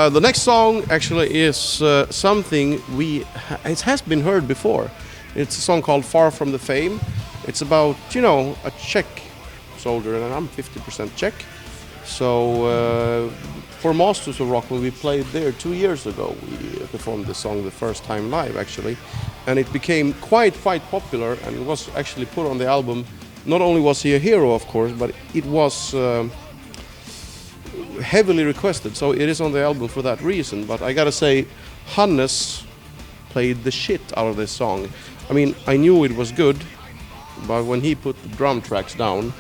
The next song actually is something it has been heard before. It's a song called Far From the Fame. It's about, a Czech soldier, and I'm 50% Czech. So for Masters of Rock, when we played there 2 years ago, we performed the song the first time live actually. And it became quite popular, and it was actually put on the album. Not only was he a hero, of course, but it was heavily requested, so it is on the album for that reason. But I gotta say, Hannes played the shit out of this song. I mean, I knew it was good, but when he put the drum tracks down,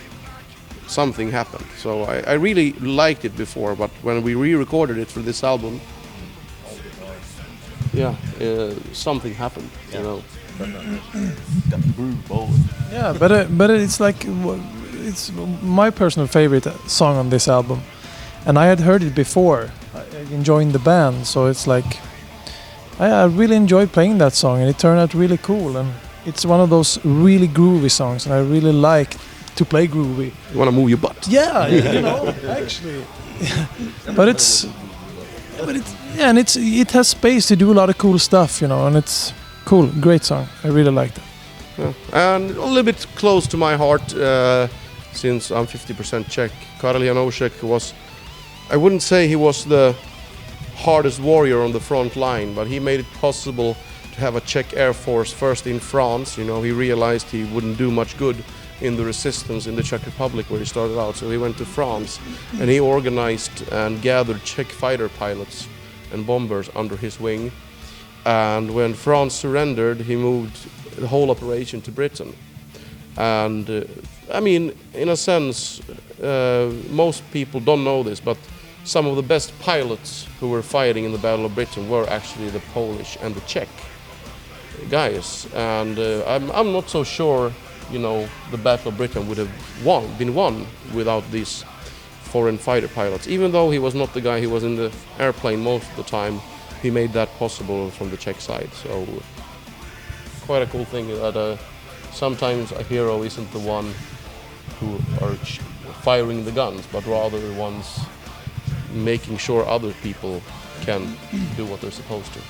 something happened. So I really liked it before, but when we re-recorded it for this album, something happened, Got the groove going. Yeah, but it's like it's my personal favorite song on this album, and I had heard it before. I enjoying the band, so it's like I really enjoyed playing that song, and it turned out really cool. And it's one of those really groovy songs, and I really like to play groovy. You want to move your butt? Yeah, actually. but it has space to do a lot of cool stuff, and it's cool, great song. I really liked it. Yeah. And a little bit close to my heart, since I'm 50% Czech. Karel Janoušek was, I wouldn't say he was the hardest warrior on the front line, but he made it possible to have a Czech Air Force first in France. He realized he wouldn't do much good in the resistance in the Czech Republic where he started out, so he went to France and he organized and gathered Czech fighter pilots and bombers under his wing. And when France surrendered, he moved the whole operation to Britain. And I mean, in a sense, most people don't know this, but some of the best pilots who were fighting in the Battle of Britain were actually the Polish and the Czech guys. And I'm not so sure, the Battle of Britain would have been won without these foreign fighter pilots. Even though he was not the guy who was in the airplane most of the time, he made that possible from the Czech side. So quite a cool thing that sometimes a hero isn't the one who are firing the guns, but rather the ones making sure other people can do what they're supposed to.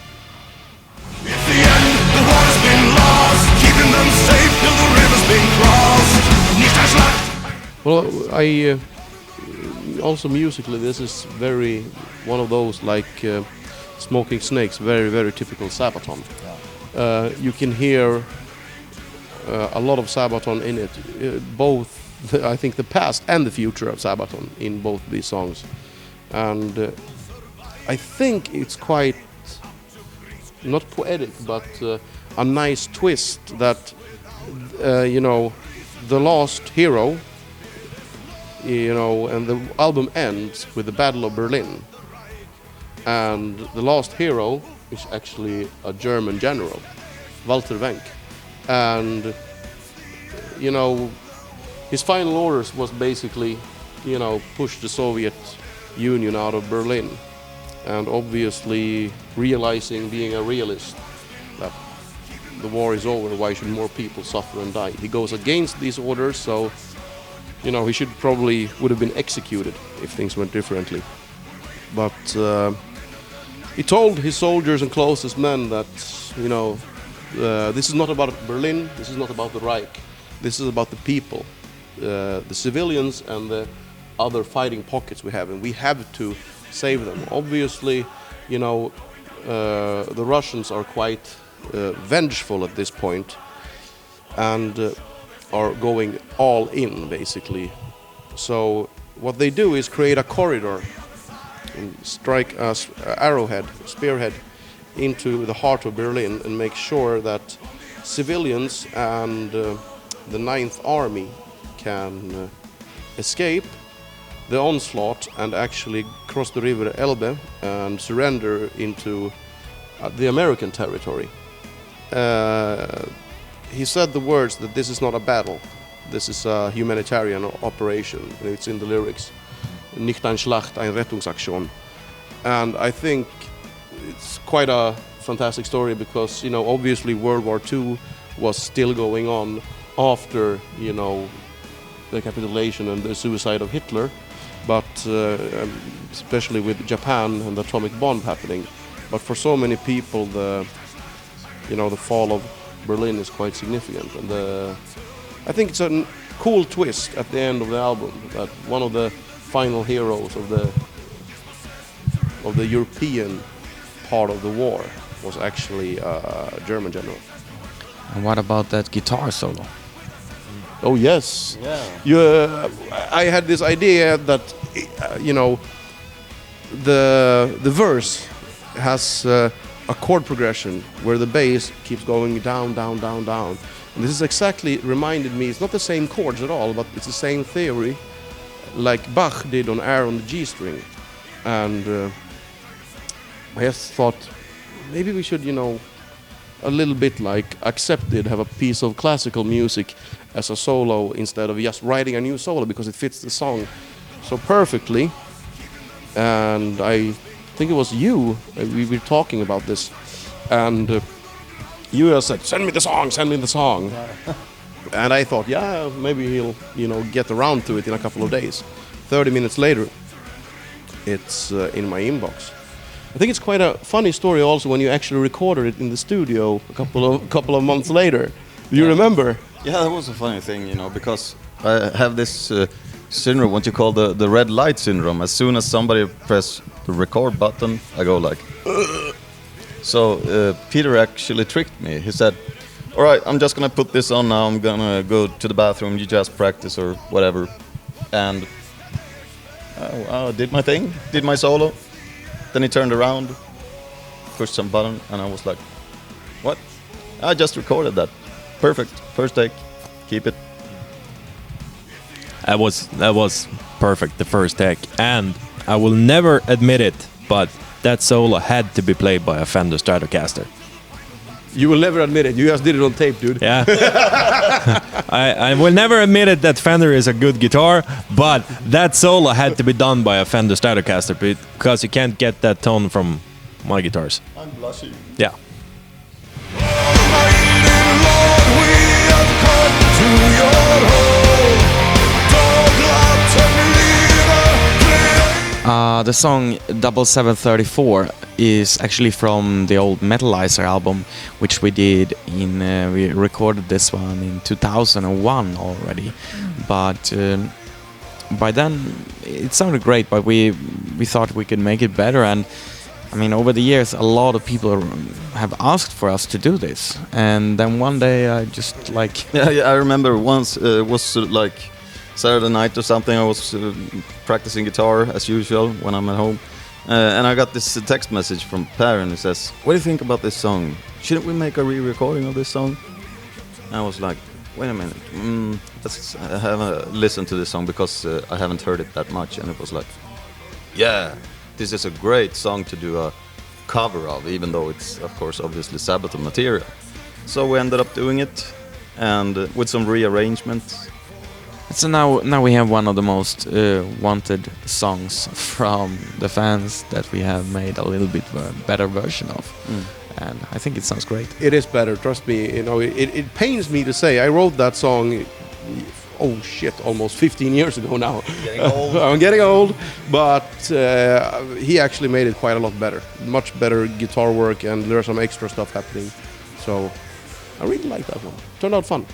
It's the end, the war's been lost, keeping them safe till the river's been crossed. Nicht ein Schlag. Well, I also musically, this is one of those like Smoking Snakes, very typical Sabaton. You can hear a lot of Sabaton in it, both I think the past and the future of Sabaton in both these songs. And I think it's quite, not poetic, but a nice twist that, the last hero, and the album ends with the Battle of Berlin. And the last hero is actually a German general, Walter Wenck. And, his final orders was basically, push the Soviet Union out of Berlin. And obviously realizing, being a realist, that the war is over, why should more people suffer and die? He goes against these orders, so, he would have been executed if things went differently. But he told his soldiers and closest men that, this is not about Berlin, this is not about the Reich, this is about the people, the civilians and the other fighting pockets we have, and we have to save them. Obviously, the Russians are quite vengeful at this point and are going all in, basically. So what they do is create a corridor and strike a spearhead into the heart of Berlin and make sure that civilians and the 9th Army can escape the onslaught and actually cross the river Elbe and surrender into the American territory. He said the words that this is not a battle, this is a humanitarian operation, and it's in the lyrics. Nicht ein Schlacht, ein Rettungsaktion. And I think it's quite a fantastic story because, obviously World War II was still going on after, the capitulation and the suicide of Hitler. but especially with Japan and the atomic bomb happening. But for so many people, the fall of Berlin is quite significant, and I think it's a cool twist at the end of the album that one of the final heroes of the European part of the war was actually a German general. And what about that guitar solo? Oh yes, I had this idea that the verse has a chord progression where the bass keeps going down, down, down, down. And this is exactly reminded me, it's not the same chords at all, but it's the same theory like Bach did on Air on the G string. And I just thought maybe we should, a little bit like Accepted, have a piece of classical music as a solo instead of just writing a new solo, because it fits the song so perfectly. And I think it was you, we were talking about this, and you just said, send me the song. And I thought, yeah, maybe he'll, get around to it in a couple of days. 30 minutes later, it's in my inbox. I think it's quite a funny story also when you actually recorded it in the studio a couple of months later. Do you remember? Yeah, that was a funny thing, because I have this syndrome, what you call the red light syndrome. As soon as somebody press the record button, I go like, ugh. So Peter actually tricked me. He said, all right, I'm just gonna put this on now, I'm gonna go to the bathroom, you just practice or whatever. And I did my thing, did my solo. Then he turned around, pushed some button, and I was like, what? I just recorded that. Perfect, first take, keep it. That was perfect, the first take, and I will never admit it, but that solo had to be played by a Fender Stratocaster. You will never admit it. You just did it on tape, dude. Yeah. I will never admit it that Fender is a good guitar, but that solo had to be done by a Fender Stratocaster because you can't get that tone from my guitars. I'm blushing. Yeah. The song 7734 is actually from the old Metalizer album, which we did we recorded this one in 2001 already. But by then it sounded great, but we thought we could make it better. And I mean, over the years, a lot of people have asked for us to do this. And then one day I just like... Yeah, I remember once it was like Saturday night or something. I was practicing guitar as usual when I'm at home. And I got this text message from Per, and he says, what do you think about this song? Shouldn't we make a re-recording of this song? And I was like, wait a minute, let's have a listen to this song, because I haven't heard it that much. And it was like, yeah, this is a great song to do a cover of, even though it's, of course, obviously Sabaton material. So we ended up doing it, and with some rearrangements. So now we have one of the most wanted songs from the fans that we have made a little bit better version of. And I think it sounds great. It is better, trust me. It pains me to say I wrote that song, almost 15 years ago now. Getting old. I'm getting old, but he actually made it quite a lot better. Much better guitar work, and there's some extra stuff happening. So I really like that one. Turned out fun.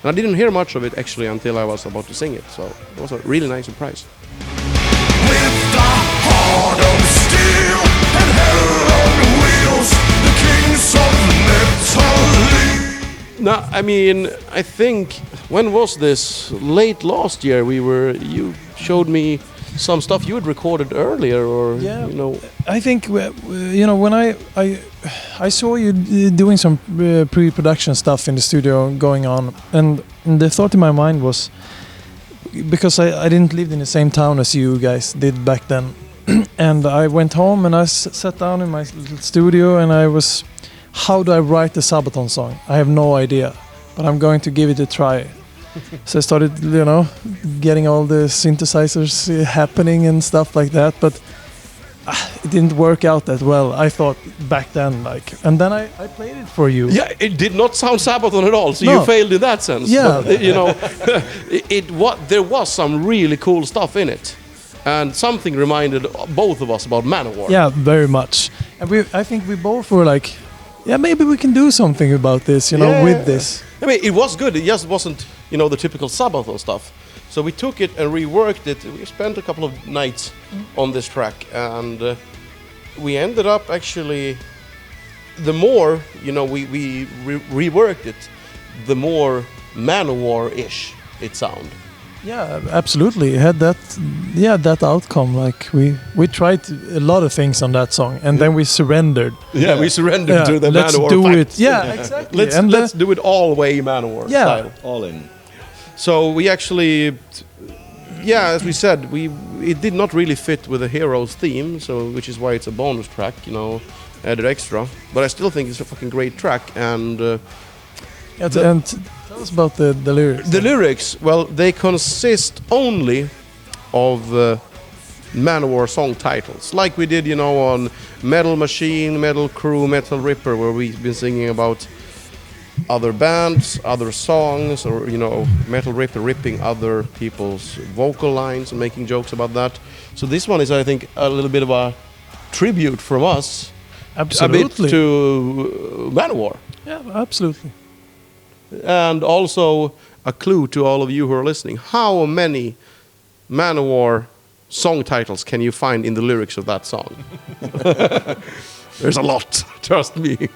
And I didn't hear much of it actually until I was about to sing it, so it was a really nice surprise. With the heart of steel and hell on wheels, the kings of metal. No, I mean, I think, when was this? Late last year you showed me some stuff you had recorded earlier, or, I think, when I saw you doing some pre-production stuff in the studio going on, and the thought in my mind was, because I didn't live in the same town as you guys did back then, and I went home and I sat down in my little studio and I was, how do I write the Sabaton song? I have no idea, but I'm going to give it a try. So I started, getting all the synthesizers happening and stuff like that, but it didn't work out that well, I thought, back then, and then I played it for you. Yeah, it did not sound Sabaton at all, so No. you failed in that sense. Yeah. But, there was some really cool stuff in it. And something reminded both of us about Manowar. Yeah, very much. And I think we both were like, yeah, maybe we can do something about this, you know, Yeah. with this. I mean, it was good. It just wasn't, you know, the typical Sabaton stuff. So we took it and reworked it. We spent a couple of nights on this track, and we ended up actually. The more, you know, we reworked it, the more Manowar-ish it sounded. Yeah, absolutely. It had that outcome. Like we tried a lot of things on that song, and then we surrendered. Yeah, we surrendered to the let's Manowar do fact. it. Yeah, exactly. Let's do it all way Manowar style. All in. So we actually, as we said, it did not really fit with the Heroes theme, so which is why it's a bonus track, you know, added extra. But I still think it's a fucking great track, and and tell us about the lyrics. the lyrics, well, they consist only of Manowar song titles, like we did, you know, on Metal Machine, Metal Crew, Metal Ripper, where we've been singing about other bands, other songs, or, you know, Metal Ripper ripping other people's vocal lines and making jokes about that. So this one is, I think, a little bit of a tribute from us, Absolutely. a bit to Manowar, Yeah, absolutely. and also a clue to all of you who are listening. How many Manowar song titles can you find in the lyrics of that song? There's a lot, trust me.